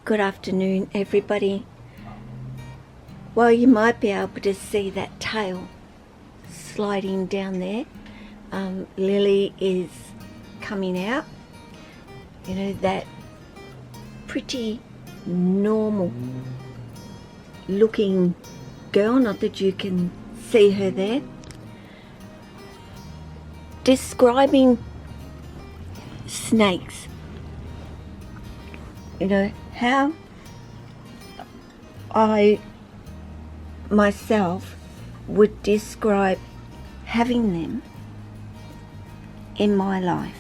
Good afternoon, everybody. Well, you might be able to see that tail sliding down there. Lily is coming out. You know, that pretty normal looking girl, not that you can see her there. Describing snakes. You know, how I myself would describe having them in my life,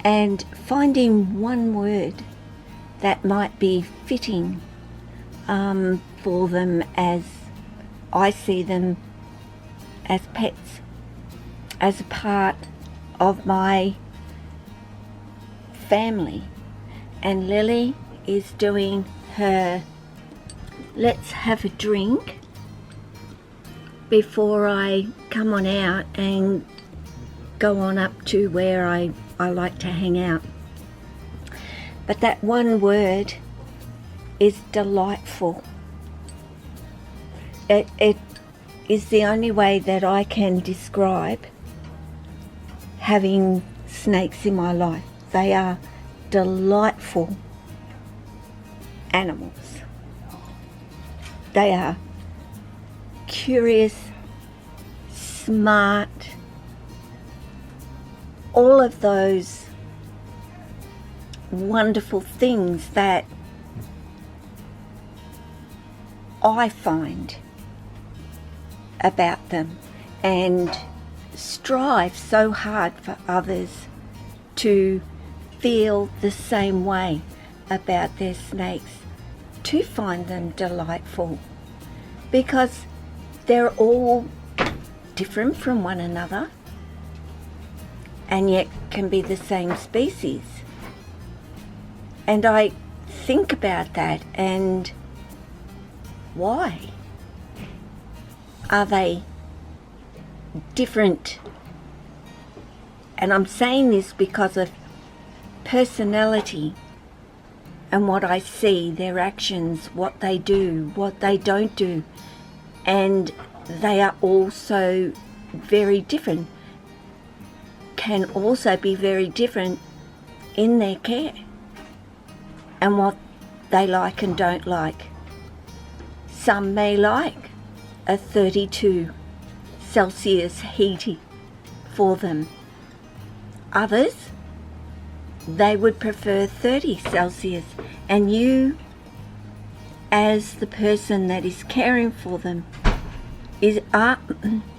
and finding one word that might be fitting for them as I see them as pets, as a part of my family. And Lily is doing her let's have a drink before I come on out and go on up to where I like to hang out. But that one word is delightful. It is the only way that I can describe having snakes in my life. They are delightful animals. They are curious, smart, all of those wonderful things that I find about them, and strive so hard for others to feel the same way about their snakes, to find them delightful, because they're all different from one another and yet can be the same species. And I think about that, and why are they different? And I'm saying this because of personality and what I see, their actions, what they do, what they don't do. And they are also very different, can also be very different in their care and what they like and don't like. Some may like a 32 Celsius heating for them. Others, they would prefer 30 Celsius, and you, as the person that is caring for them,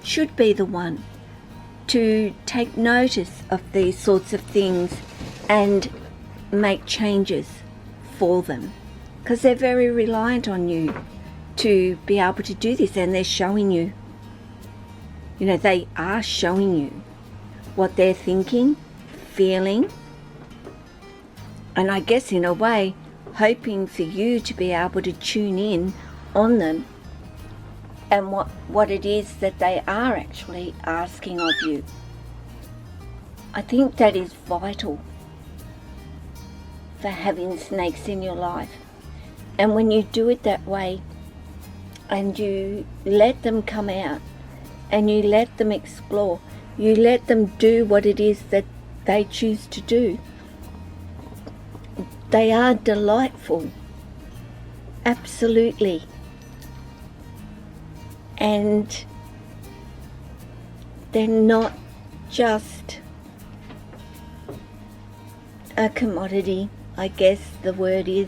should be the one to take notice of these sorts of things and make changes for them, because they're very reliant on you to be able to do this, and they're showing you, they are showing you what they're thinking, feeling, and I guess in a way hoping for you to be able to tune in on them and what it is that they are actually asking of you. I think that is vital for having snakes in your life. And when you do it that way, and you let them come out, and you let them explore, you let them do what it is that they choose to do, they are delightful, absolutely. And they're not just a commodity, I guess the word is,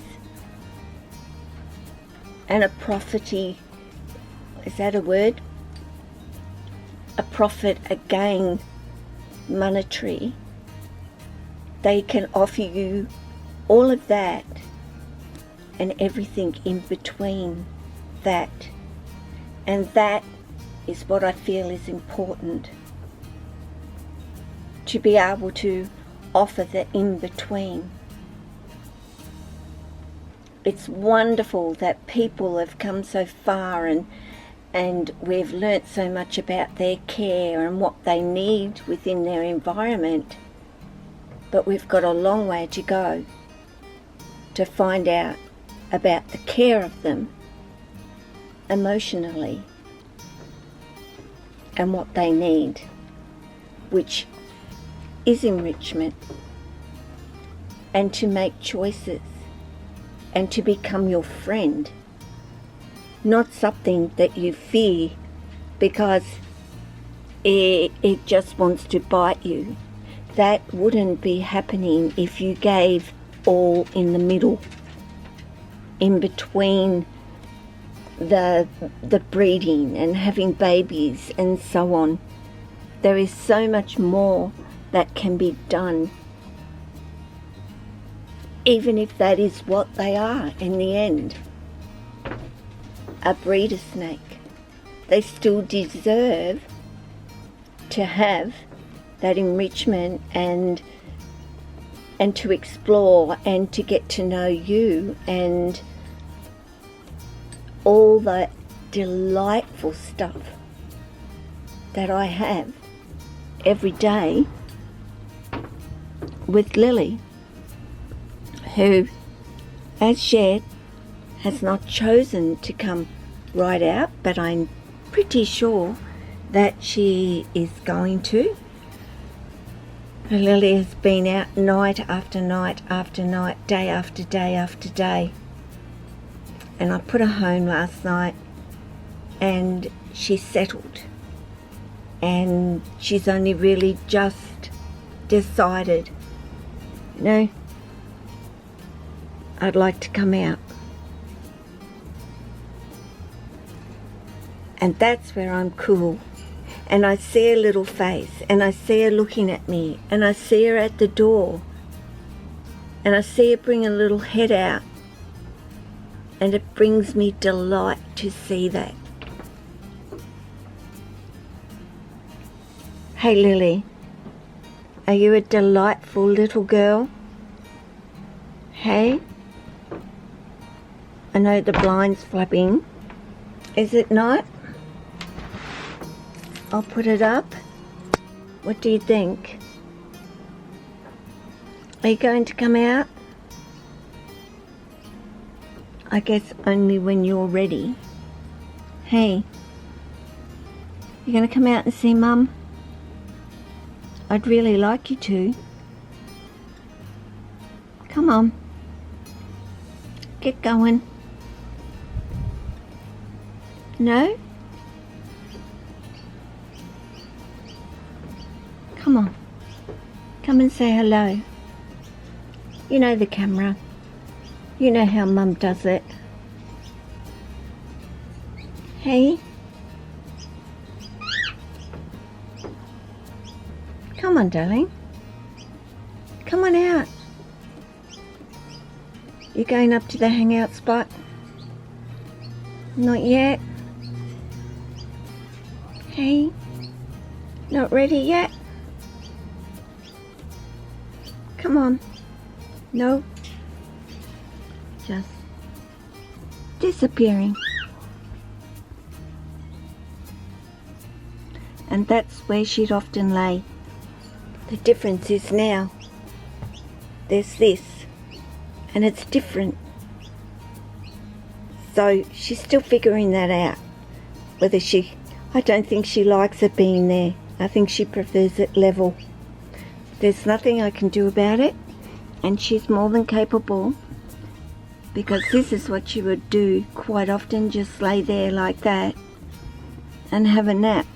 and a profity, is that a word? A profit, a gain, monetary. They can offer you all of that and everything in between that. And that is what I feel is important, to be able to offer the in-between. it's wonderful that people have come so far, and we've learnt so much about their care and what they need within their environment. But we've got a long way to go to find out about the care of them emotionally and what they need, which is enrichment, and to make choices and to become your friend, not something that you fear because it just wants to bite you. That wouldn't be happening if you gave all in the middle, in between the breeding and having babies and so on. There is so much more that can be done, even if that is what they are in the end, a breeder snake. They still deserve to have that enrichment and to explore and to get to know you and all the delightful stuff that I have every day with Lily, who, as yet, has not chosen to come right out, but I'm pretty sure that she is going to. Lily has been out night after night after night, day after day after day. And I put her home last night and she's settled. And she's only really just decided, you know, I'd like to come out. And that's where I'm cool. And I see her little face, and I see her looking at me, and I see her at the door, and I see her bring a little head out, and it brings me delight to see that. Hey Lily, are you a delightful little girl? Hey? I know the blind's flapping. Is it not? I'll put it up. What do you think? Are you going to come out? I guess only when you're ready. Hey, you going to come out and see Mum? I'd really like you to. Come on. Get going. No? Come on. Come and say hello. You know the camera. You know how Mum does it. Hey? Come on, darling. Come on out. You going up to the hangout spot? Not yet? Hey? Not ready yet? Come on. No. Just disappearing. And that's where she'd often lay. The difference is now there's this, and it's different. So she's still figuring that out. Whether I don't think she likes it being there. I think she prefers it level. There's nothing I can do about it, and she's more than capable, because this is what she would do quite often, just lay there like that and have a nap.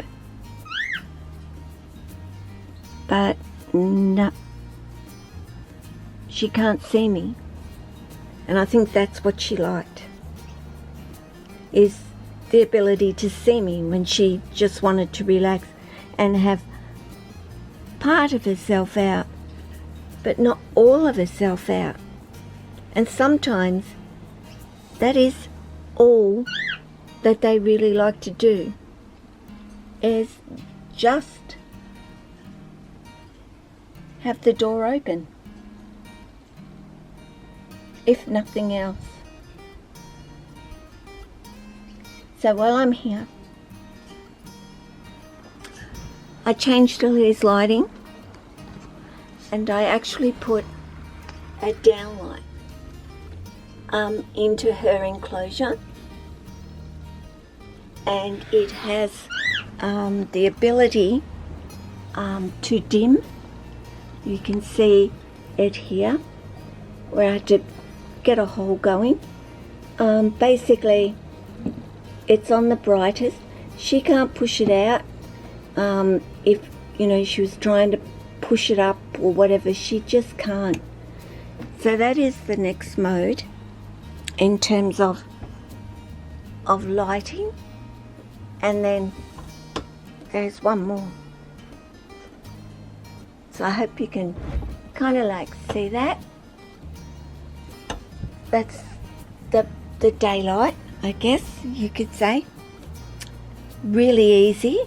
But no, she can't see me, and I think that's what she liked, is the ability to see me when she just wanted to relax and have part of herself out, but not all of herself out. And sometimes that is all that they really like to do, is just have the door open, if nothing else. So while I'm here, I changed Lily's lighting, and I actually put a downlight into her enclosure, and it has the ability to dim. You can see it here where I had to get a hole going. Basically it's on the brightest. She can't push it out. If she was trying to push it up or whatever, she just can't. So that is the next mode in terms of lighting. And then there's one more. So I hope you can kind of like see that. That's the daylight, I guess you could say. Really easy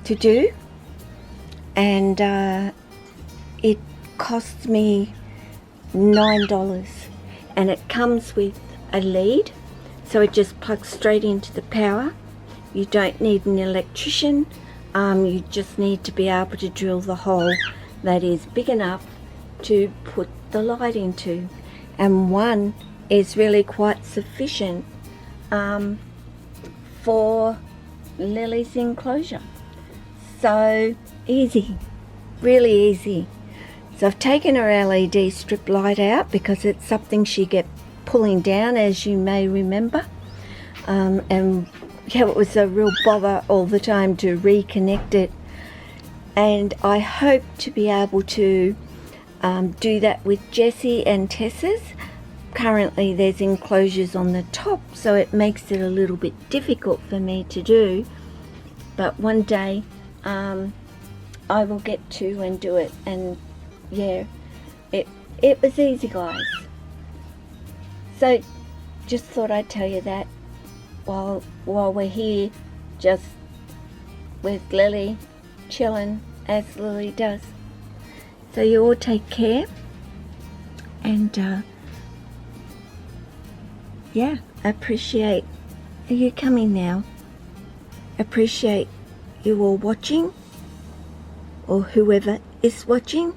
to do, and it costs me $9, and it comes with a lead, so it just plugs straight into the power. You don't need an electrician. You just need to be able to drill the hole that is big enough to put the light into, and one is really quite sufficient for Lily's enclosure. So easy, really easy. So I've taken her LED strip light out because it's something she kept pulling down, as you may remember, and yeah, it was a real bother all the time to reconnect it, and I hope to be able to do that with Jessie and Tessa's. Currently there's enclosures on the top, so it makes it a little bit difficult for me to do, but one day I will get to and do it. And yeah, it was easy, guys. So just thought I'd tell you that while we're here, just with Lily, chilling as Lily does. So you all take care, and yeah, appreciate you coming now. Appreciate you all watching, or whoever is watching.